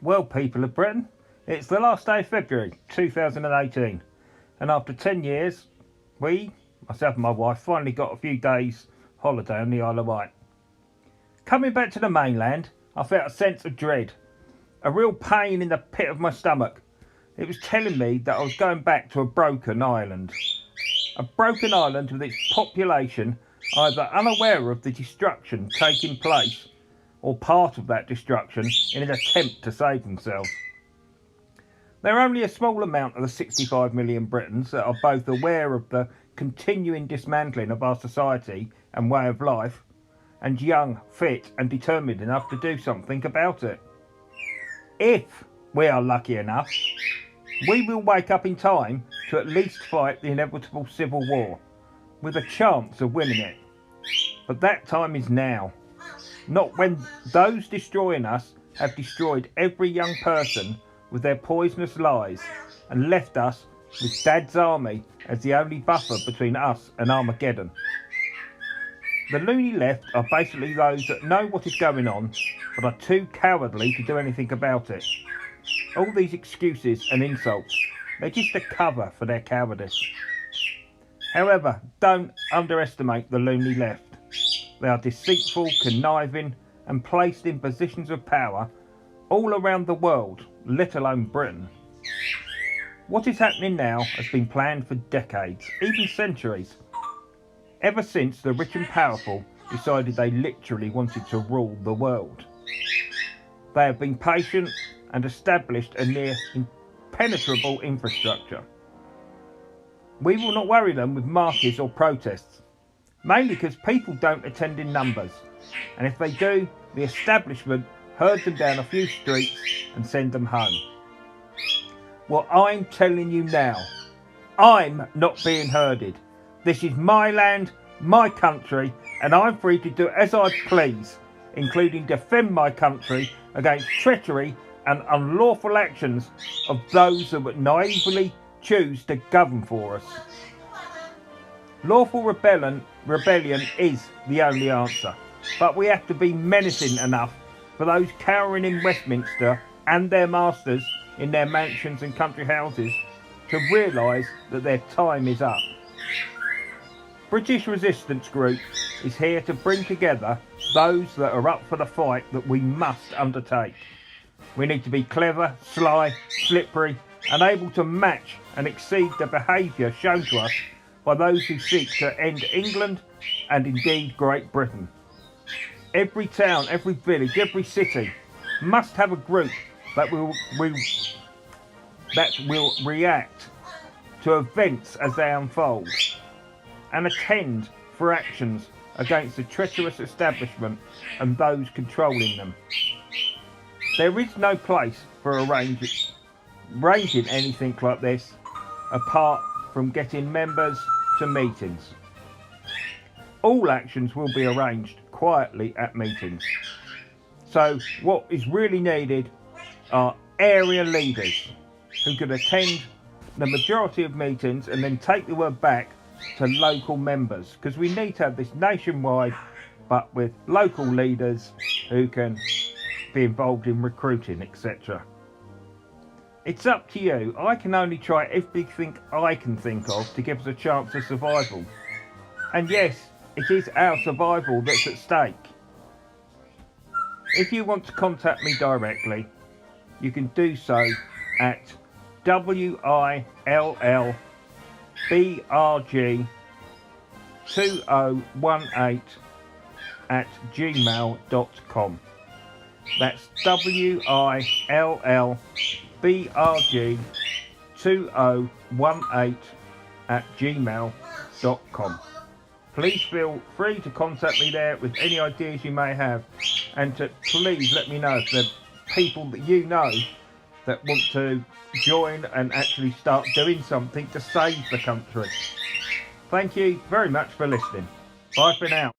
Well, people of Britain, it's the last day of February 2018, and after 10 years, myself and my wife, finally got a few days holiday on the Isle of Wight. Coming back to the mainland, I felt a sense of dread, a real pain in the pit of my stomach. It was telling me that I was going back to a broken island. A broken island with its population either unaware of the destruction taking place or part of that destruction in an attempt to save themselves. There are only a small amount of the 65 million Britons that are both aware of the continuing dismantling of our society and way of life, and young, fit and determined enough to do something about it. If we are lucky enough, we will wake up in time to at least fight the inevitable civil war, with a chance of winning it. But that time is now. Not when those destroying us have destroyed every young person with their poisonous lies and left us with Dad's army as the only buffer between us and Armageddon. The loony left are basically those that know what is going on but are too cowardly to do anything about it. All these excuses and insults, they're just a cover for their cowardice. However, don't underestimate the loony left. They are deceitful, conniving and placed in positions of power all around the world, let alone Britain. What is happening now has been planned for decades, even centuries, ever since the rich and powerful decided they literally wanted to rule the world. They have been patient and established a near impenetrable infrastructure. We will not worry them with marches or protests, mainly because people don't attend in numbers, and if they do, the establishment herd them down a few streets and send them home. Well, I'm telling you now, I'm not being herded. This is my land, my country, and I'm free to do as I please, including defend my country against treachery and unlawful actions of those that would naively choose to govern for us. Lawful rebellion is the only answer, but we have to be menacing enough for those cowering in Westminster and their masters in their mansions and country houses to realise that their time is up. British Resistance Group is here to bring together those that are up for the fight that we must undertake. We need to be clever, sly, slippery and able to match and exceed the behaviour shown to us by those who seek to end England and indeed Great Britain. Every town, every village, every city must have a group that will react to events as they unfold and attend for actions against the treacherous establishment and those controlling them. There is no place for arranging anything like this apart from getting members to meetings. All actions will be arranged quietly at meetings. So what is really needed are area leaders who could attend the majority of meetings and then take the word back to local members, because we need to have this nationwide but with local leaders who can be involved in recruiting, etc. It's up to you. I can only try everything I can think of to give us a chance of survival. And yes, it is our survival that's at stake. If you want to contact me directly, you can do so at willbrg2018@gmail.com. That's willbrg2018@gmail.com. Please feel free to contact me there with any ideas you may have, and to please let me know if there are people that you know that want to join and actually start doing something to save the country. Thank you very much for listening. Bye for now.